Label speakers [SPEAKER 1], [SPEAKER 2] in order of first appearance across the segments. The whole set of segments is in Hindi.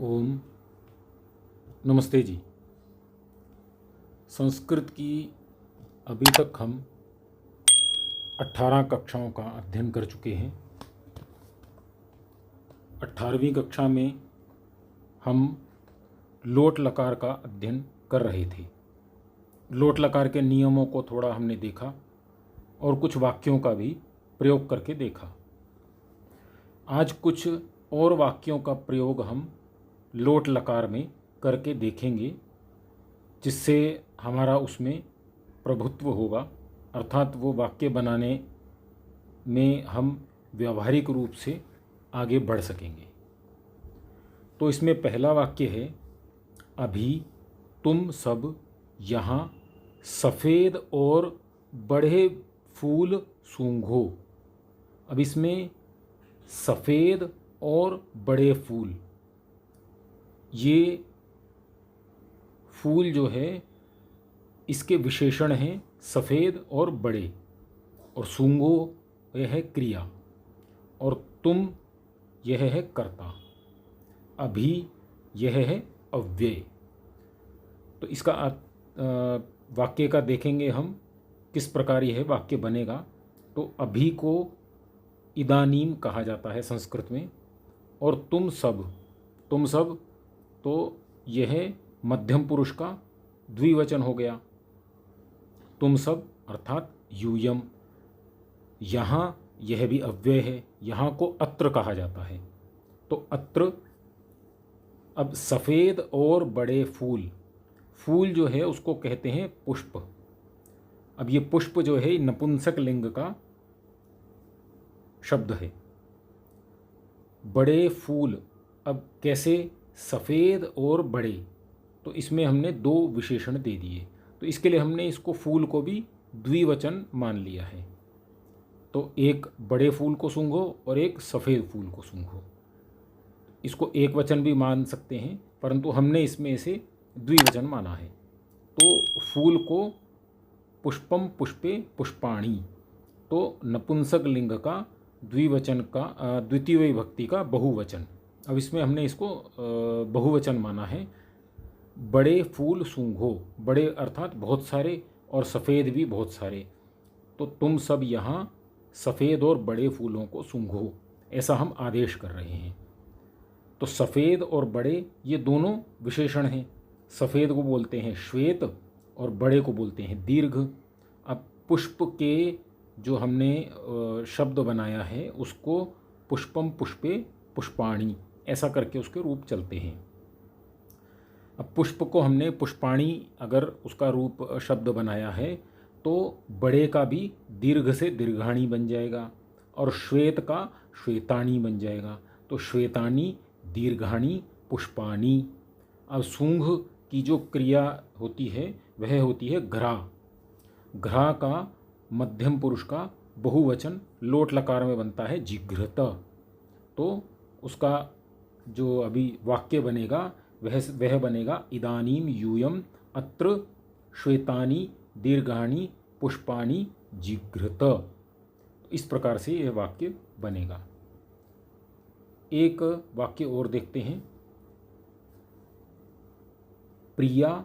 [SPEAKER 1] ओम नमस्ते जी। संस्कृत की अभी तक हम 18 कक्षाओं का अध्ययन कर चुके हैं। 18वीं कक्षा में हम लोट लकार का अध्ययन कर रहे थे। लोट लकार के नियमों को थोड़ा हमने देखा और कुछ वाक्यों का भी प्रयोग करके देखा। आज कुछ और वाक्यों का प्रयोग हम लोट लकार में करके देखेंगे, जिससे हमारा उसमें प्रभुत्व होगा, अर्थात वो वाक्य बनाने में हम व्यावहारिक रूप से आगे बढ़ सकेंगे। तो इसमें पहला वाक्य है, अभी तुम सब यहाँ सफ़ेद और बड़े फूल सूंघो। अब इसमें सफ़ेद और बड़े फूल, ये फूल जो है इसके विशेषण हैं सफ़ेद और बड़े, और सूंघो यह है क्रिया, और तुम यह है कर्ता, अभी यह है अव्यय। तो इसका वाक्य का देखेंगे हम किस प्रकार यह वाक्य बनेगा। तो अभी को इदानीम कहा जाता है संस्कृत में, और तुम सब तो यह मध्यम पुरुष का द्विवचन हो गया। तुम सब अर्थात यूयम। यहाँ यह भी अव्यय है, यहाँ को अत्र कहा जाता है। तो अत्र, अब सफ़ेद और बड़े फूल, फूल जो है उसको कहते हैं पुष्प। अब ये पुष्प जो है नपुंसक लिंग का शब्द है। बड़े फूल, अब कैसे, सफ़ेद और बड़े, तो इसमें हमने दो विशेषण दे दिए, तो इसके लिए हमने इसको फूल को भी द्विवचन मान लिया है। तो एक बड़े फूल को सूंघो और एक सफ़ेद फूल को सूंघो। इसको एक वचन भी मान सकते हैं, परंतु हमने इसमें इसे द्विवचन माना है। तो फूल को पुष्पम पुष्पे पुष्पाणि, तो नपुंसक लिंग का द्विवचन का द्वितीय विभक्ति का बहुवचन। अब इसमें हमने इसको बहुवचन माना है। बड़े फूल सूंघो, बड़े अर्थात बहुत सारे और सफ़ेद भी बहुत सारे, तो तुम सब यहाँ सफ़ेद और बड़े फूलों को सूंघो, ऐसा हम आदेश कर रहे हैं। तो सफ़ेद और बड़े ये दोनों विशेषण हैं। सफ़ेद को बोलते हैं श्वेत और बड़े को बोलते हैं दीर्घ। अब पुष्प के जो हमने शब्द बनाया है उसको पुष्पम पुष्पे पुष्पाणि, ऐसा करके उसके रूप चलते हैं। अब पुष्प को हमने पुष्पाणि अगर उसका रूप शब्द बनाया है तो बड़े का भी दीर्घ से दीर्घाणी बन जाएगा, और श्वेत का श्वेताणी बन जाएगा। तो श्वेताणी दीर्घाणी पुष्पाणि। अब सूंघ की जो क्रिया होती है वह होती है घ्रा। घ्रा का मध्यम पुरुष का बहुवचन लोट लकार में बनता है जिघ्रत। तो उसका जो अभी वाक्य बनेगा वह बनेगा, इदानीम यूयम अत्र श्वेतानि दीर्घाणि पुष्पाणि जिघ्रत। इस प्रकार से यह वाक्य बनेगा। एक वाक्य और देखते हैं, प्रिया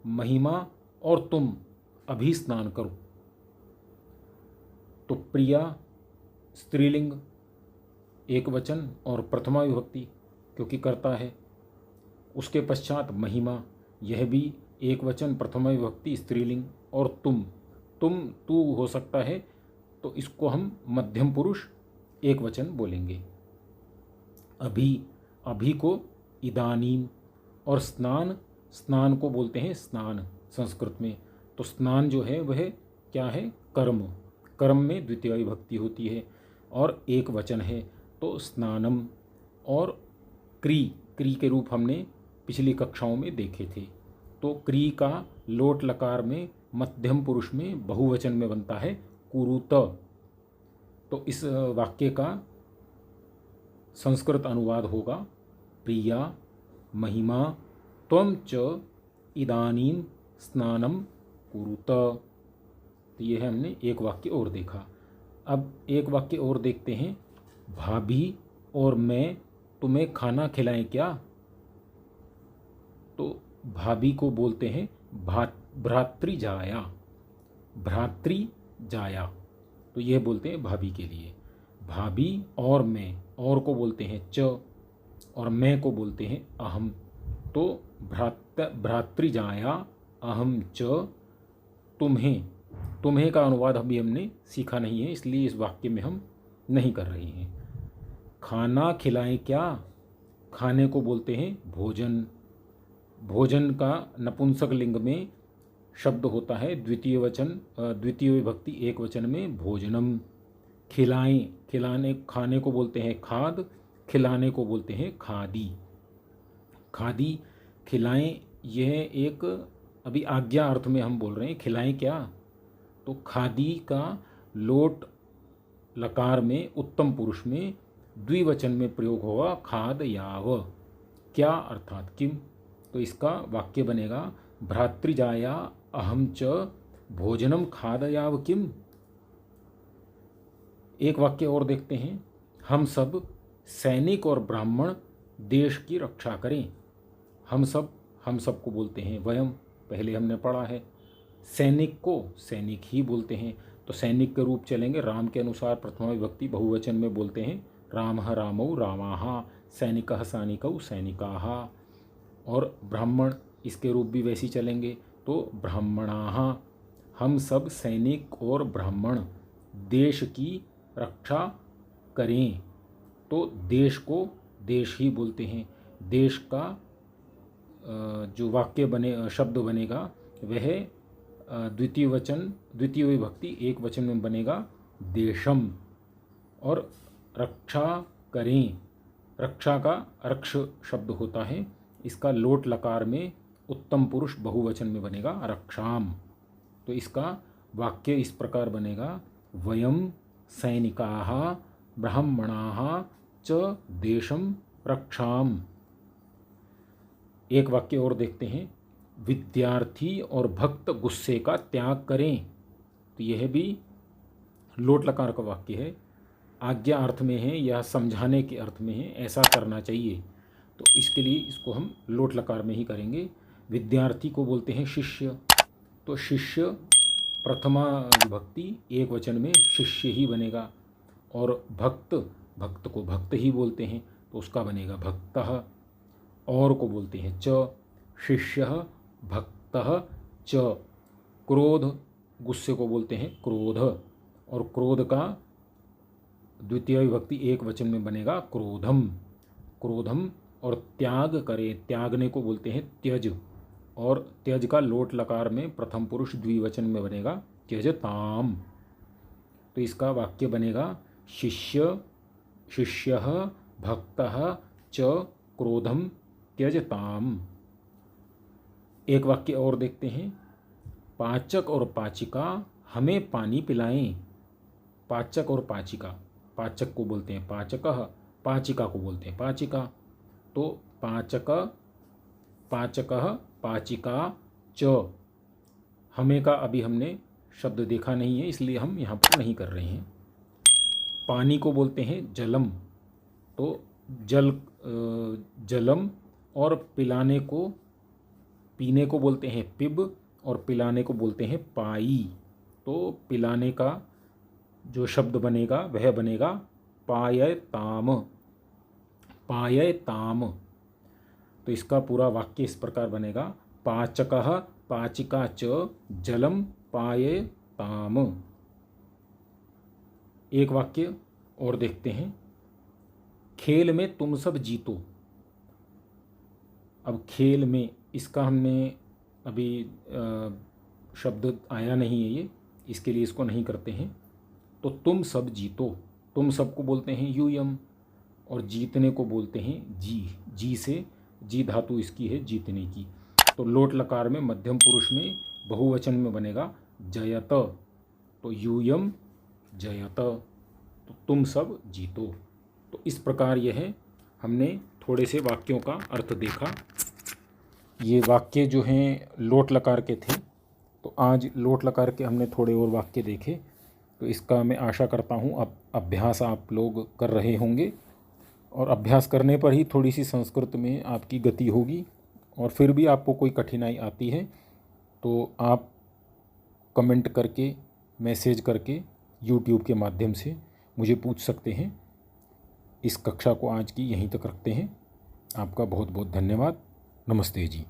[SPEAKER 1] महिमा और तुम अभी स्नान करो। तो प्रिया स्त्रीलिंग एक वचन और प्रथमा विभक्ति क्योंकि करता है। उसके पश्चात महिमा, यह भी एक वचन प्रथमा विभक्ति स्त्रीलिंग, और तुम तू हो सकता है, तो इसको हम मध्यम पुरुष एक वचन बोलेंगे। अभी को इदानीम, और स्नान को बोलते हैं स्नान संस्कृत में। तो स्नान जो है वह क्या है, कर्म में द्वितीय विभक्ति होती है और एक वचन है, तो स्नानम। और क्री के रूप हमने पिछली कक्षाओं में देखे थे। तो क्री का लोट लकार में मध्यम पुरुष में बहुवचन में बनता है कुरुत। तो इस वाक्य का संस्कृत अनुवाद होगा, प्रिया महिमा त्वं च इदानीं स्नानम कुरुत। तो ये है, हमने एक वाक्य और देखा। अब एक वाक्य और देखते हैं, भाभी और मैं तुम्हें खाना खिलाएं क्या। तो भाभी को बोलते हैं भ्रातृजाया, भ्रातृजाया, तो यह बोलते हैं भाभी के लिए। भाभी और मैं, और को बोलते हैं च, और मैं को बोलते हैं अहम। तो भ्रातृजाया अहम च तुम्हें, तुम्हें का अनुवाद अभी हमने सीखा नहीं है, इसलिए इस वाक्य में हम नहीं कर रहे हैं। खाना खिलाएं क्या, खाने को बोलते हैं भोजन। भोजन का नपुंसक लिंग में शब्द होता है द्वितीय वचन, द्वितीय विभक्ति एक वचन में भोजनम। खिलाएं, खिलाने, खाने को बोलते हैं खाद, खिलाने को बोलते हैं खादी। खादी, खिलाएं, यह एक अभी आज्ञा अर्थ में हम बोल रहे हैं। खिलाएं क्या, तो खादी का लोट लकार में उत्तम पुरुष में द्विवचन में प्रयोग होगा खाद याव, क्या अर्थात किम। तो इसका वाक्य बनेगा भ्रातृजाया अहम च भोजनम खादयाव किम। एक वाक्य और देखते हैं, हम सब सैनिक और ब्राह्मण देश की रक्षा करें। हम सब, हम सब को बोलते हैं वयम, पहले हमने पढ़ा है। सैनिक को सैनिक ही बोलते हैं, तो सैनिक के रूप चलेंगे। राम के अनुसार प्रथमा विभक्ति बहुवचन में बोलते हैं रामः रामौ रामाः, सैनिकः सैनिकौ सैनिकाः। और ब्राह्मण, इसके रूप भी वैसी चलेंगे, तो ब्राह्मणाः। हम सब सैनिक और ब्राह्मण देश की रक्षा करें, तो देश को देश ही बोलते हैं। देश का जो वाक्य बने, शब्द बनेगा वह द्वितीय वचन, द्वितीय विभक्ति एक वचन में बनेगा देशम। और रक्षा करें, रक्षा का रक्ष शब्द होता है, इसका लोट लकार में उत्तम पुरुष बहुवचन में बनेगा रक्षाम। तो इसका वाक्य इस प्रकार बनेगा वयम सैनिकाः ब्राह्मणाः च देशम रक्षाम। एक वाक्य और देखते हैं, विद्यार्थी और भक्त गुस्से का त्याग करें। तो यह भी लोट लकार का वाक्य है, आज्ञा अर्थ में है या समझाने के अर्थ में है, ऐसा करना चाहिए। तो इसके लिए इसको हम लोट लकार में ही करेंगे। विद्यार्थी को बोलते हैं शिष्य, तो शिष्य प्रथमा विभक्ति एक वचन में शिष्य ही बनेगा। और भक्त, भक्त को भक्त ही बोलते हैं, तो उसका बनेगा भक्तः। और को बोलते हैं च, शिष्यः भक्तः च। क्रोध, गुस्से को बोलते हैं क्रोध, और क्रोध का द्वितीय विभक्ति एक वचन में बनेगा क्रोधम, क्रोधम। और त्याग करें, त्यागने को बोलते हैं त्यज, और त्यज का लोट लकार में प्रथम पुरुष द्विवचन में बनेगा त्यजताम। तो इसका वाक्य बनेगा शिष्य, शिष्यः भक्तः च क्रोधम त्यजताम। एक वाक्य और देखते हैं, पाचक और पाचिका हमें पानी पिलाएं। पाचक और पाचिका, पाचक को बोलते हैं पाचकः, पाचिका को बोलते हैं पाचिका। तो पाचक, पाचकः पाचिका च। हमें का अभी हमने शब्द देखा नहीं है, इसलिए हम यहाँ पर नहीं कर रहे हैं। पानी को बोलते हैं जलम, तो जल, जलम। और पिलाने को, पीने को बोलते हैं पिब, और पिलाने को बोलते हैं पाई। तो पिलाने का जो शब्द बनेगा वह बनेगा पायताम, पायताम। तो इसका पूरा वाक्य इस प्रकार बनेगा पाचकः पाचिका च जलम पायताम। एक वाक्य और देखते हैं, खेल में तुम सब जीतो। अब खेल में, इसका हमने अभी शब्द आया नहीं है ये, इसके लिए इसको नहीं करते हैं। तो तुम सब जीतो, तुम सब को बोलते हैं यूयम, और जीतने को बोलते हैं जी। जी से, जी धातु इसकी है जीतने की। तो लोट लकार में मध्यम पुरुष में बहुवचन में बनेगा जयत, तो यूयम जयत, तो तुम सब जीतो। तो इस प्रकार यह हमने थोड़े से वाक्यों का अर्थ देखा। ये वाक्य जो हैं लोट लकार के थे, तो आज लोट लकार के हमने थोड़े और वाक्य देखे। तो इसका मैं आशा करता हूँ अब अभ्यास आप लोग कर रहे होंगे, और अभ्यास करने पर ही थोड़ी सी संस्कृत में आपकी गति होगी और फिर भी आपको कोई कठिनाई आती है तो आप कमेंट करके, मैसेज करके, यूट्यूब के माध्यम से मुझे पूछ सकते हैं। इस कक्षा को आज की यहीं तक रखते हैं। आपका बहुत बहुत धन्यवाद। नमस्ते जी।